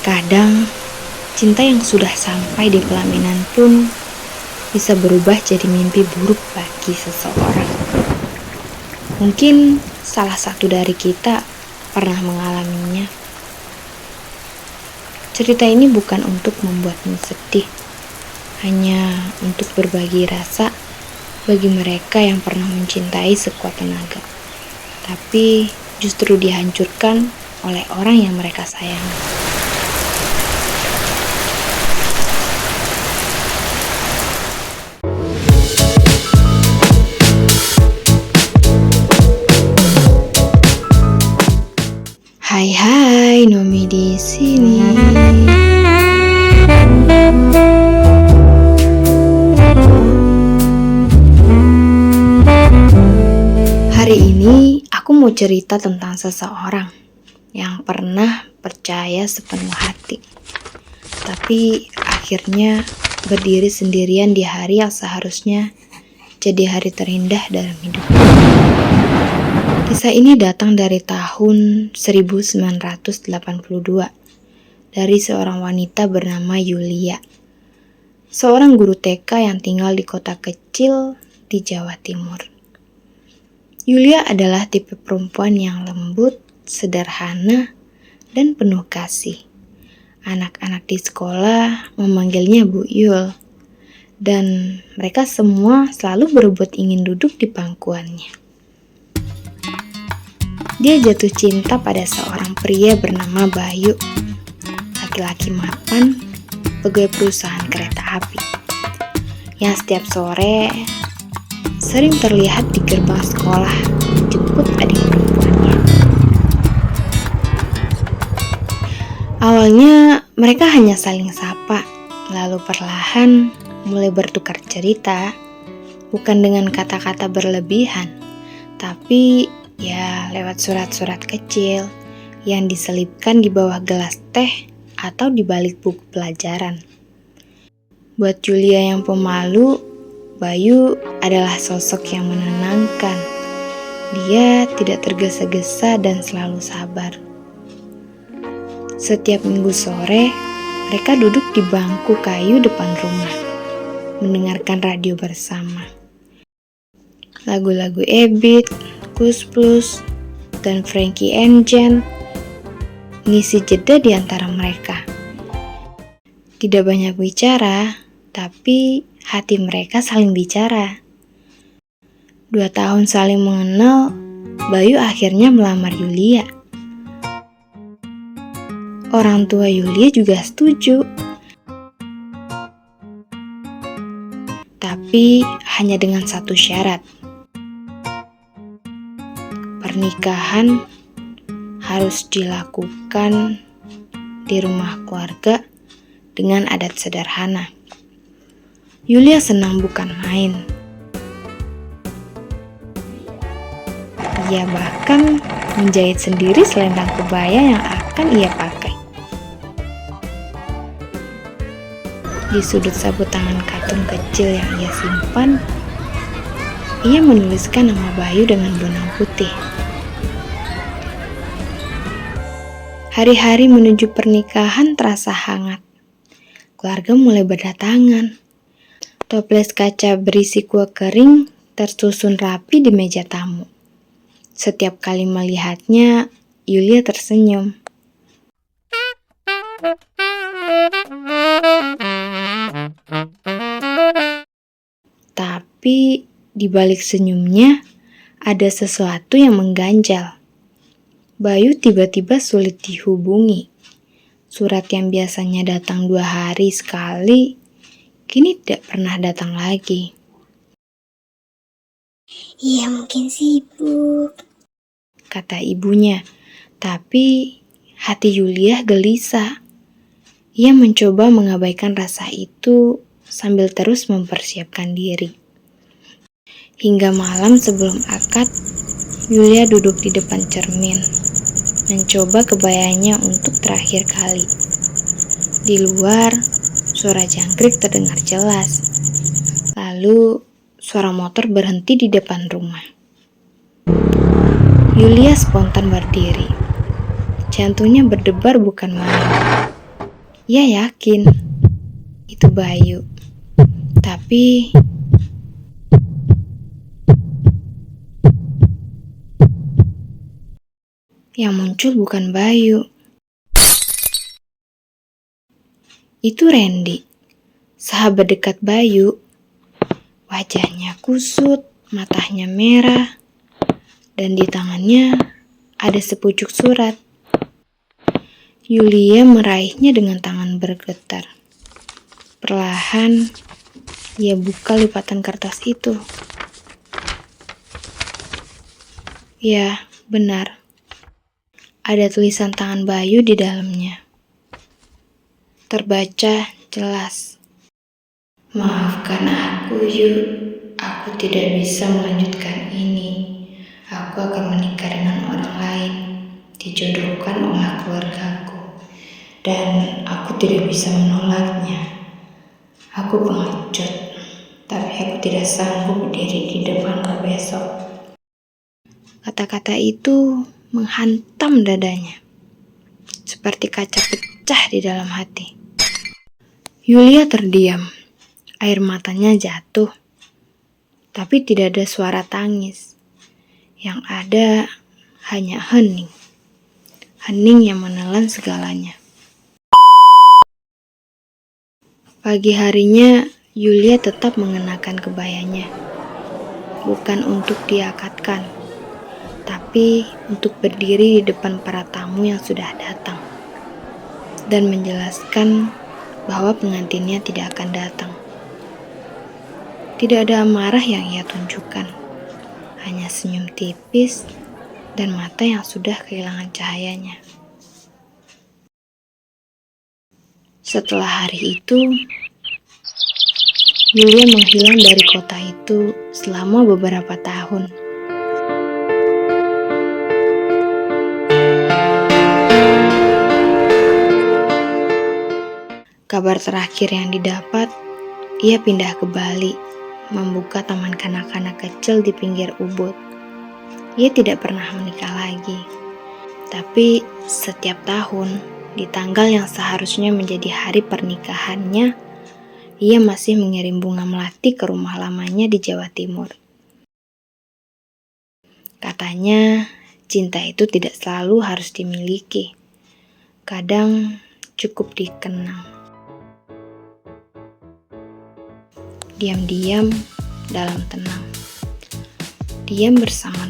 Kadang, cinta yang sudah sampai di pelaminan pun bisa berubah jadi mimpi buruk bagi seseorang. Mungkin salah satu dari kita pernah mengalaminya. Cerita ini bukan untuk membuatmu sedih, hanya untuk berbagi rasa bagi mereka yang pernah mencintai sekuat tenaga, tapi justru dihancurkan oleh orang yang mereka sayangi. Hai, Nomi di sini. Hari ini aku mau cerita tentang seseorang yang pernah percaya sepenuh hati, tapi akhirnya berdiri sendirian di hari yang seharusnya jadi hari terindah dalam hidupnya. Kisah ini datang dari tahun 1982 dari seorang wanita bernama Yulia, seorang guru TK yang tinggal di kota kecil di Jawa Timur. Yulia adalah tipe perempuan yang lembut, sederhana, dan penuh kasih. Anak-anak di sekolah memanggilnya Bu Yul, dan mereka semua selalu berebut ingin duduk di pangkuannya. Dia jatuh cinta pada seorang pria bernama Bayu, laki-laki mapan, pegawai perusahaan kereta api, yang setiap sore sering terlihat di gerbang sekolah menjemput adik perempuannya. Awalnya mereka hanya saling sapa, lalu perlahan mulai bertukar cerita, bukan dengan kata-kata berlebihan, tapi ya lewat surat-surat kecil yang diselipkan di bawah gelas teh atau di balik buku pelajaran. Buat Julia yang pemalu, Bayu adalah sosok yang menenangkan. Dia tidak tergesa-gesa dan selalu sabar. Setiap minggu sore, mereka duduk di bangku kayu depan rumah, mendengarkan radio bersama. Lagu-lagu Ebit, Kus Plus, dan Frankie and Jen ngisi jeda di antara mereka. Tidak banyak bicara, tapi hati mereka saling bicara. 2 tahun saling mengenal, Bayu akhirnya melamar Yulia. Orang tua Yulia juga setuju, tapi hanya dengan satu syarat. Pernikahan harus dilakukan di rumah keluarga dengan adat sederhana. Yulia senang bukan main. Ia bahkan menjahit sendiri selendang kebaya yang akan ia pakai. Di sudut sabut tangan katun kecil yang ia simpan, ia menuliskan nama Bayu dengan benang putih. Hari-hari menuju pernikahan terasa hangat. Keluarga mulai berdatangan. Toples kaca berisi kue kering tersusun rapi di meja tamu. Setiap kali melihatnya, Yulia tersenyum. Tapi di balik senyumnya ada sesuatu yang mengganjal. Bayu tiba-tiba sulit dihubungi. Surat yang biasanya datang 2 hari sekali, kini tidak pernah datang lagi. Iya, mungkin sibuk, kata ibunya. Tapi hati Yulia gelisah. Ia mencoba mengabaikan rasa itu sambil terus mempersiapkan diri. Hingga malam sebelum akad, Yulia duduk di depan cermin, mencoba kebayanya untuk terakhir kali. Di luar, suara jangkrik terdengar jelas. Lalu, suara motor berhenti di depan rumah. Yulia spontan berdiri. Jantungnya berdebar bukan main. Ia yakin itu Bayu. Tapi yang muncul bukan Bayu. Itu Randy, sahabat dekat Bayu. Wajahnya kusut, matanya merah, dan di tangannya ada sepucuk surat. Yulia meraihnya dengan tangan bergetar. Perlahan, ia buka lipatan kertas itu. Ya, benar. Ada tulisan tangan Bayu di dalamnya. Terbaca jelas. Maafkan aku, Yu. Aku tidak bisa melanjutkan ini. Aku akan menikah dengan orang lain, dijodohkan oleh keluargaku. Dan aku tidak bisa menolaknya. Aku pengecut, tapi aku tidak sanggup berdiri di depan kau besok. Kata-kata itu menghantam dadanya, seperti kaca pecah di dalam hati. Yulia terdiam, air matanya jatuh, tapi tidak ada suara tangis. Yang ada hanya hening. Hening yang menelan segalanya. Pagi harinya, Yulia tetap mengenakan kebayanya. Bukan untuk diakatkan, tapi untuk berdiri di depan para tamu yang sudah datang. Dan menjelaskan bahwa pengantinnya tidak akan datang. Tidak ada amarah yang ia tunjukkan. Hanya senyum tipis dan mata yang sudah kehilangan cahayanya. Setelah hari itu, Yulia menghilang dari kota itu selama beberapa tahun. Kabar terakhir yang didapat, ia pindah ke Bali, membuka taman kanak-kanak kecil di pinggir Ubud. Ia tidak pernah menikah lagi, tapi setiap tahun, di tanggal yang seharusnya menjadi hari pernikahannya, ia masih mengirim bunga melati ke rumah lamanya di Jawa Timur. Katanya, cinta itu tidak selalu harus dimiliki. Kadang cukup dikenang. Diam-diam dalam tenang. Diam bersama